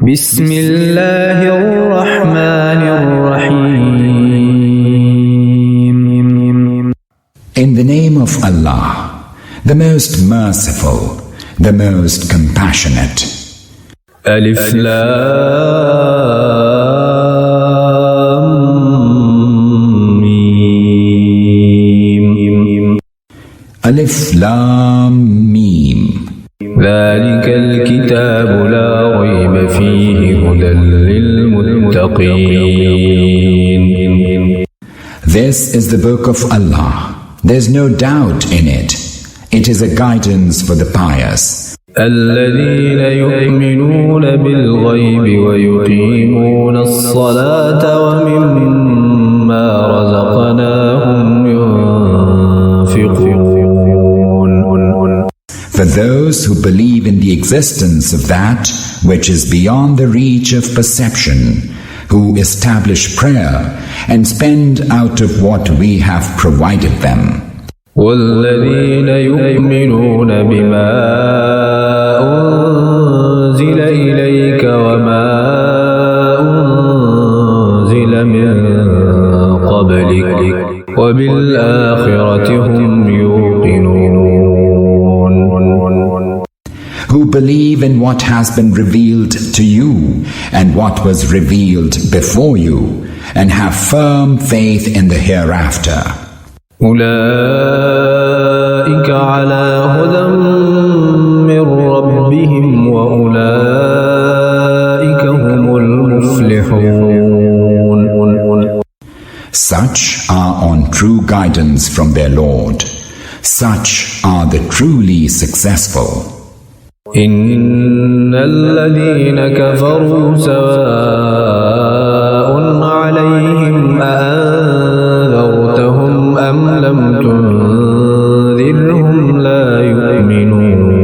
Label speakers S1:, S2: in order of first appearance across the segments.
S1: بسم الله الرحمن الرحيم.
S2: In the name of Allah, the most merciful, the most compassionate.
S1: ألف لام ميم.
S2: Alif Lam Mim.
S1: ذلك الكتاب لا ريب فيه هدى للمتقين.
S2: This is the book of Allah. There's no doubt in it. It is a guidance for the pious.
S1: الذين يؤمنون بالغيب ويقيمون الصلاة ومما رزقناهم ينفقون.
S2: For those who believe in the existence of that which is beyond the reach of perception, who establish prayer and spend out of what we have provided them.
S1: والذين يؤمنون بما أنزل إليك وما أنزل من قبلك وبالآخرة هم يوقنون.
S2: Who believe in what has been revealed to you and what was revealed before you, and have firm faith in the hereafter.
S1: أولئك على هدى من ربهم وأولئك هم المفلحون.
S2: Such are on true guidance from their Lord. Such are the truly successful.
S1: إن الذين كفروا سواء عليهم أأنذرتهم أم لم تنذرهم لا يؤمنون.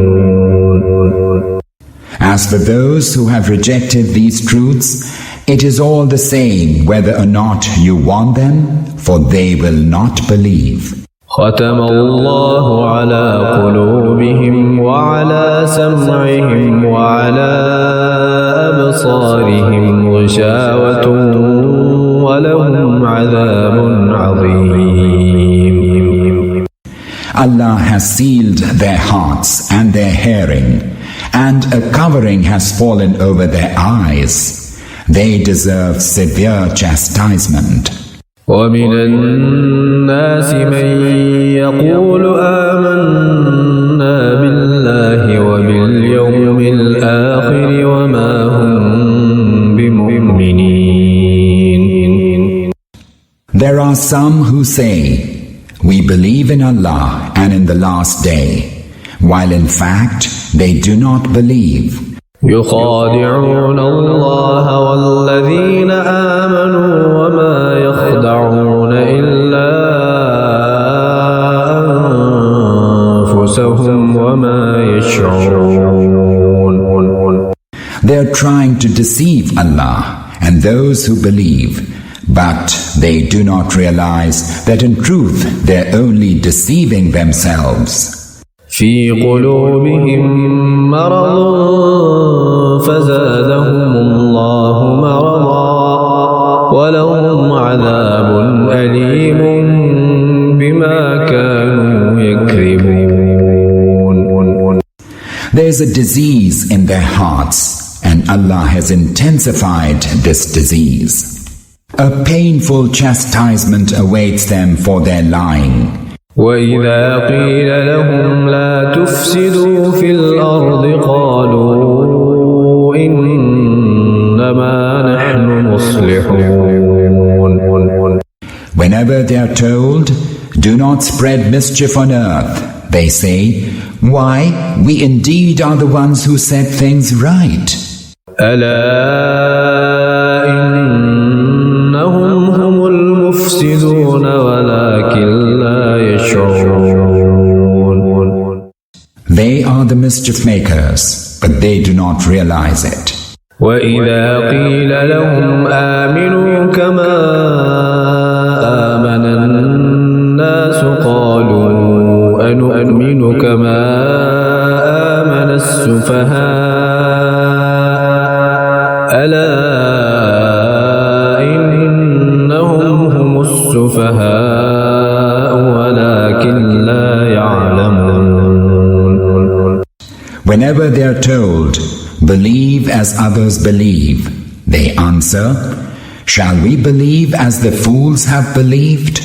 S2: As for those who have rejected these truths, it is all the same whether or not you warn them, for they will not believe.
S1: ختم الله على قلوبهم وعلى سمعهم وعلى أبصارهم غشاوة ولهم عذاب عظيم.
S2: Allah has sealed their hearts and their hearing, and a covering has fallen over their eyes. They deserve severe chastisement.
S1: ومن الناس من يقول آمنا بالله وباليوم الآخر وما هم بمؤمنين.
S2: There are some who say, we believe in Allah and in the last day, while in fact they do not believe.
S1: يخادعون الله والذين آمنوا وما يخدعون إلا أنفسهم وما يشعرون.
S2: They are trying to deceive Allah and those who believe, but they do not realize that in truth they are only deceiving themselves.
S1: في قلوبهم مرض فزادهم الله مرضا ولهم عذاب أليم بما كانوا يكذبون.
S2: There is a disease in their hearts, and Allah has intensified this disease. A painful chastisement awaits them for their lying.
S1: وإذا قيل لهم لا تفسدوا في الأرض قالوا إنما نحن مصلحون.
S2: Whenever they are told, do not spread mischief on earth, they say, why, we indeed are the ones who set things right.
S1: ألا إنهم هم المفسدون ولكن لا يشعرون.
S2: They are the mischief makers, but they do not realize it.
S1: وإذا قيل لهم آمنوا كما آمن الناس قالوا أنؤمن كما آمن السفهاء ألا إنهم هم السفهاء ولكن لا يعلمون.
S2: Whenever they are told, believe as others believe, they answer, shall we believe as the fools have believed?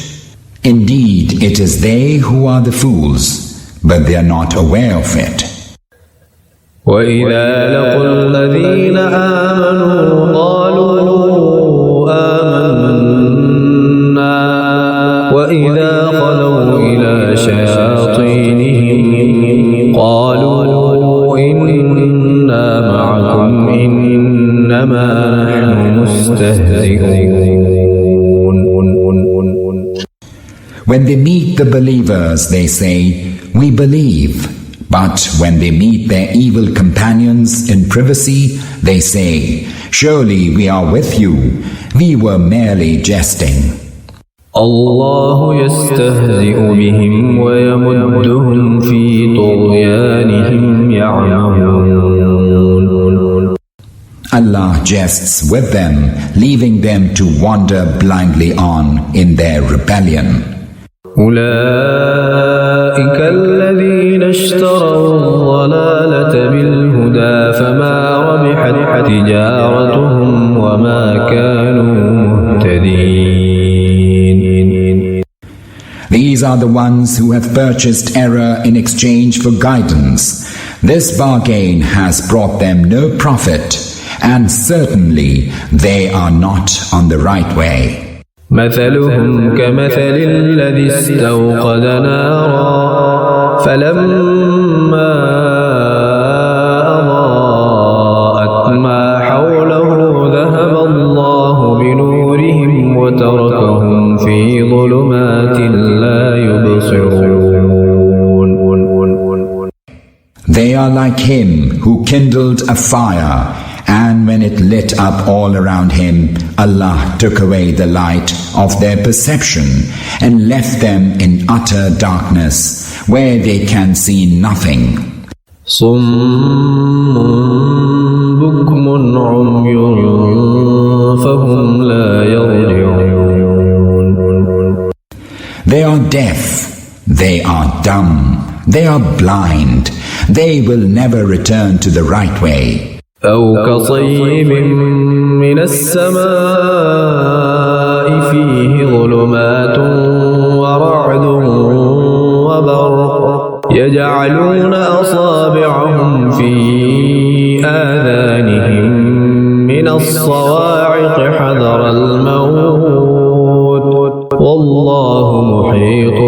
S2: Indeed, it is they who are the fools, but they are not aware of it.
S1: وَإِذَا لَقُوا الَّذِينَ آمَنُوا قَالُوا آمَنَّا وَإِذَا خَلَوْا إِلَى شَيَاطِينِهِمْ قَالُوا إِنَّا مَعَكُمْ إِنَّمَا نَحْنُ مُسْتَهْزِئُونَ.
S2: When they meet the believers, they say, we believe. But when they meet their evil companions in privacy, they say, surely we are with you. We were merely jesting.
S1: الله يستهزئ بهم ويمدهم في طغيانهم يعمهون.
S2: Allah jests with them, leaving them to wander blindly on in their rebellion.
S1: أولئك الذين اشتروا الضلالة بالهدى فما ربحت تجارتهم وما كانوا مهتدين.
S2: These are the ones who have purchased error in exchange for guidance. This bargain has brought them no profit, and certainly they are not on the right way.
S1: مثلهم كمثل الذي استوقد نارا فلما أضاءت ما حوله ذهب الله بنورهم وتركهم في ظلمات لا يبصرون.
S2: They are like him who kindled a fire, and when it lit up all around him, Allah took away the light of their perception and left them in utter darkness, where they can see nothing.
S1: صم بكم عمي فهم لا يرجعون.
S2: They are deaf, they are dumb, they are blind, they will never return to the right way.
S1: أو كصيب من السماء فيه ظلمات ورعد وبرق يجعلون أصابعهم في آذانهم من الصواعق حذر الموت والله محيط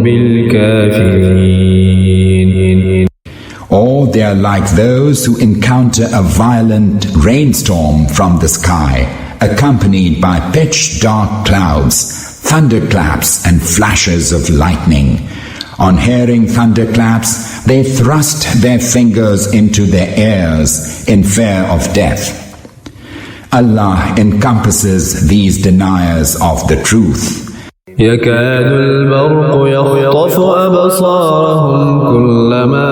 S1: بالكافرين.
S2: Or they are like those who encounter a violent rainstorm from the sky, accompanied by pitch-dark clouds, thunderclaps and flashes of lightning. On hearing thunderclaps, they thrust their fingers into their ears in fear of death. Allah encompasses these deniers of the truth.
S1: يكاد البرق يخطف أبصارهم كلما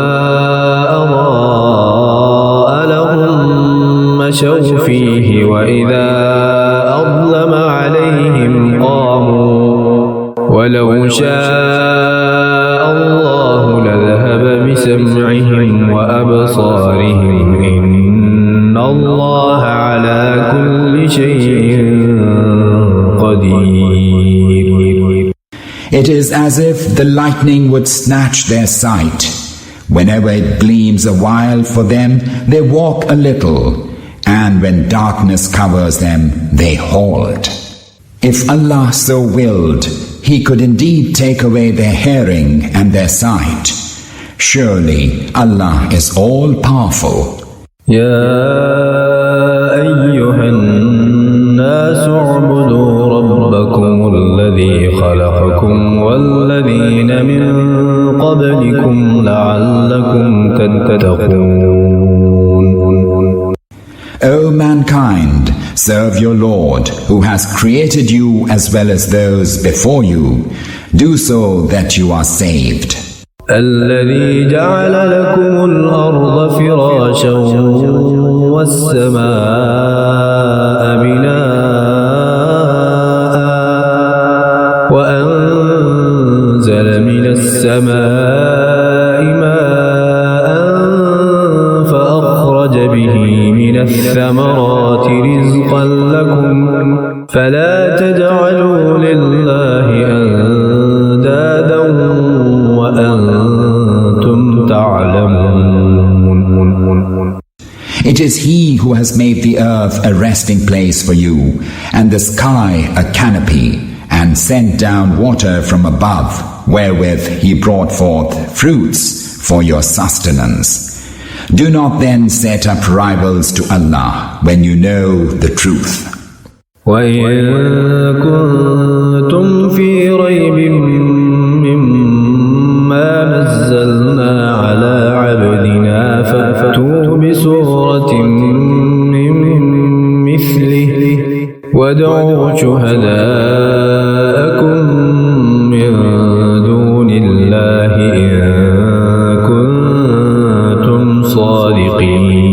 S1: أضاء لهم مشوا فيه وإذا أظلم عليهم قاموا ولو شاء الله لذهب بسمعهم وأبصارهم إن الله على كل شيء قدير.
S2: It is as if the lightning would snatch their sight. Whenever it gleams a while for them, they walk a little, and when darkness covers them, they halt. If Allah so willed, He could indeed take away their hearing and their sight. Surely Allah is all-powerful.
S1: يا أيها الناس اعبدوا ربكم الذي خلقكم والذين من قبلكم لعلكم تتقون.
S2: O mankind, serve your Lord, who has created you as well as those before you. Do so that you are saved.
S1: الذي جعل لكم الأرض فراشا والسماء بناء وأنزل من السماء ماء فأخرج به من الثمرات رزقا لكم فلا تجعلوا لله أندادا وأنتم تعلمون.
S2: It is He who has made the earth a resting place for you, and the sky a canopy, and sent down water from above, wherewith He brought forth fruits for your sustenance. Do not then set up rivals to Allah when you know the truth.
S1: وَإِن كُنتُمْ فِي رَيْبٍ مِّمَّا نَزَّلْنَا عَلَىٰ عَبْدِنَا فَأْتُوا بِسُورَةٍ مِّن مِّثْلِهِ وَادْعُوا شُهَدَاءَكُم مِّن دُونِ اللَّهِ إِن كُنتُمْ صَادِقِينَ.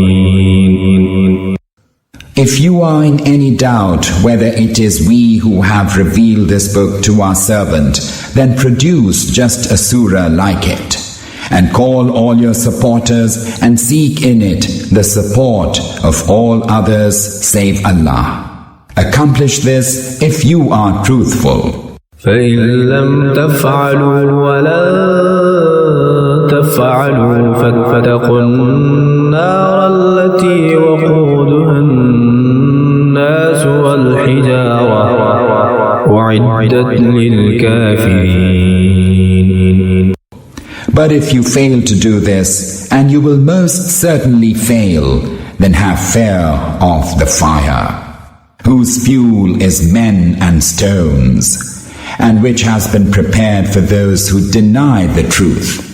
S2: If you are in any doubt whether it is we who have revealed this book to our servant, then produce just a surah like it, and call all your supporters and seek in it the support of all others save Allah. Accomplish this if you are truthful.
S1: فَإِن لَّمْ تَفْعَلُوا وَلَن تَفْعَلُوا فَاتَّقُوا النَّارَ الَّتِي وَقُودُهَا النَّاسُ وَالْحِجَارَةُ أُعِدَّتْ لِلْكَافِرِينَ.
S2: But if you fail to do this, and you will most certainly fail, then have fear of the fire, whose fuel is men and stones, and which has been prepared for those who deny the truth.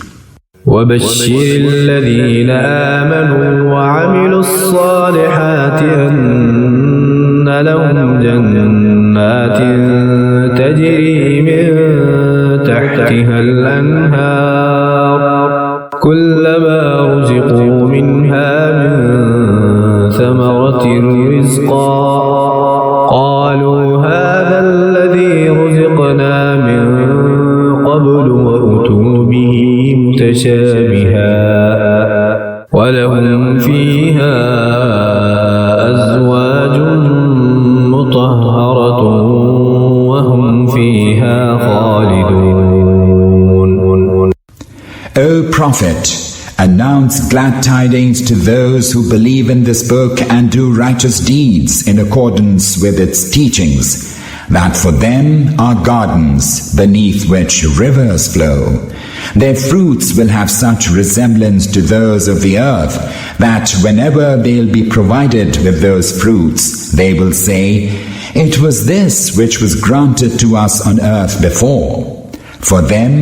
S1: وَبَشِّرِ الَّذِينَ آمَنُوا وَعَمِلُوا الصَّالِحَاتِ أَنَّ لَهُمْ جَنَّاتٍ تَجْرِي مِن تَحْتِهَا الْأَنْهَارُ كُلَّمَا رُزِقُوا مِنْهَا مِن ثَمَرَةٍ رِّزْقًا قَالُوا هَٰذَا الَّذِي رُزِقْنَا مِن قَبْلُ وَأُتُوا بِهِ مُتَشَابِهًا وَلَهُمْ فِيهَا أَزْوَاجٌ مُّطَهَّرَةٌ وَهُمْ فِيهَا خَالِدُونَ.
S2: O Prophet, announce glad tidings to those who believe in this book and do righteous deeds in accordance with its teachings, that for them are gardens beneath which rivers flow. Their fruits will have such resemblance to those of the earth that whenever they'll be provided with those fruits, they will say, "It was this which was granted to us on earth before." For them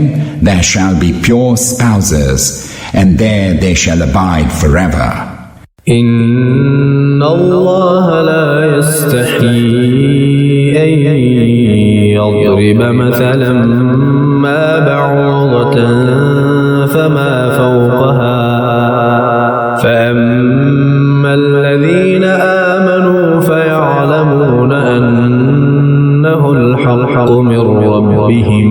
S2: there shall be pure spouses, and there they shall abide forever.
S1: إِنَّ اللَّهَ لَا يَسْتَحْيِي أَن يَضْرِبَ مَثَلًا مَّا بَعُوضَةً فَمَا فَوْقَهَا فَأَمَّا الَّذِينَ آمَنُوا فَيَعْلَمُونَ أَنَّهُ الْحَقُّ مِن رَّبِّهِمْ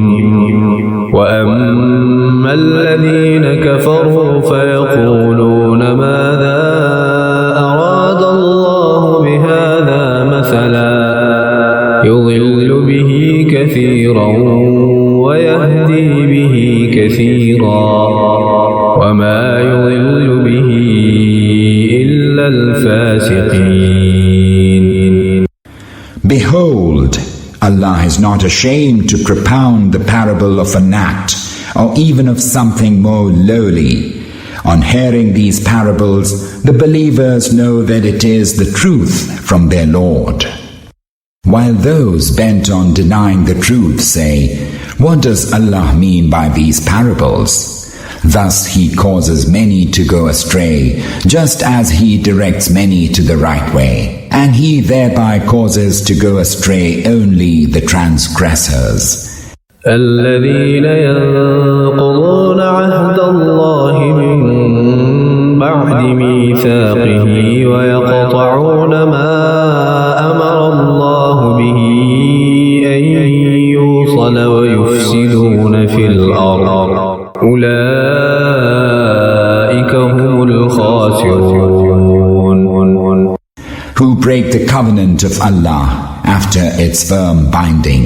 S1: وَأَمَّا الَّذِينَ كَفَرُوا فَيَقُولُونَ مَاذَا أَرَادَ اللَّهُ بِهَٰذَا مَثَلًا يُضِلُّ بِهِ كَثِيرًا وَيَهْدِي بِهِ كَثِيرًا وَمَا يُضِلُّ بِهِ إِلَّا الْفَاسِقِينَ.
S2: Behold, Allah is not ashamed to propound the parable of a gnat, or even of something more lowly. On hearing these parables, the believers know that it is the truth from their Lord. While those bent on denying the truth say, "What does Allah mean by these parables?" Thus He causes many to go astray, just as He directs many to the right way, and He thereby causes to go astray only the transgressors.
S1: الذين ينقضون عهد الله من بعد ميثاقه ويقطعون ما أمر الله به أن يوصل ويفسدون في الأرض أولئك هم الخاسرون.
S2: Who break the covenant of Allah after its firm binding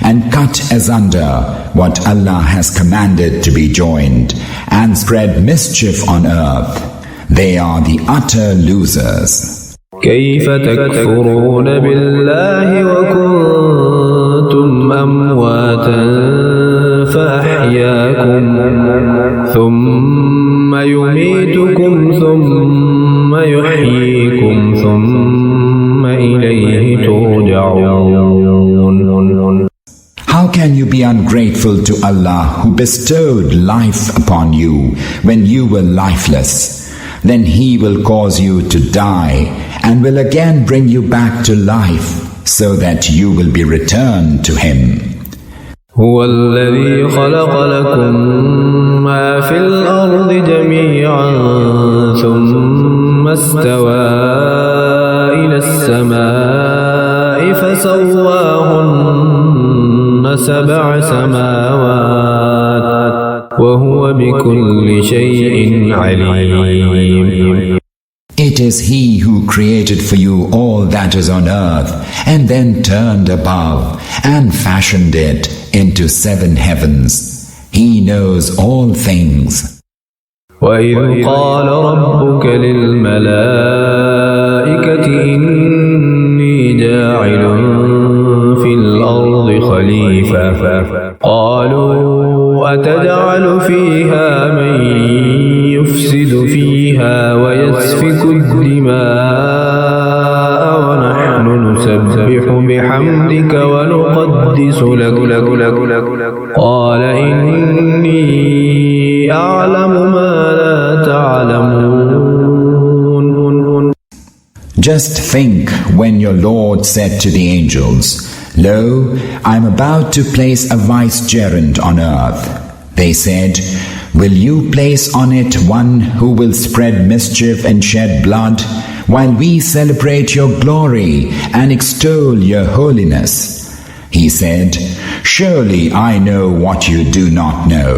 S2: and cut asunder what Allah has commanded to be joined and spread mischief on earth, they are the utter losers.
S1: كيف تكفرون بالله وكنتم أمواتا فأحياكم ثم يميتكم ثم يحييكم ثم إليه ترجعون.
S2: How can you be ungrateful to Allah who bestowed life upon you when you were lifeless? Then He will cause you to die and will again bring you back to life so that you will be returned to Him.
S1: هو الذي خلق لكم ما في الأرض جميعا ثم استوى إلى السماء فسواهن سبع سماوات وهو بكل شيء عليم.
S2: It is He who created for you all that is on earth and then turned above and fashioned it into 7 heavens. He knows all things.
S1: وَإِذْ قَالَ رَبُّكَ لِلْمَلَائِكَةِ إِنِّي جَاعِلٌ فِي الْأَرْضِ خَلِيفَةً قَالُوا أَتَجْعَلُ فِيهَا مَن يُفْسِدُ فِيهَا وَيَسْفِكُ الدِّمَاءَ وَنَحْنُ نُسَبِّحُ بِحَمْدِكَ وَنُقَدِّسُ لَكَ قَالَ إِنِّي أَعْلَمُ مَا لَا تَعْلَمُونَ.
S2: Just think when your Lord said to the angels, "Lo, I am about to place a vicegerent on earth." They said, "Will you place on it one who will spread mischief and shed blood, while we celebrate your glory and extol your holiness?" He said, "Surely I know what you do not know."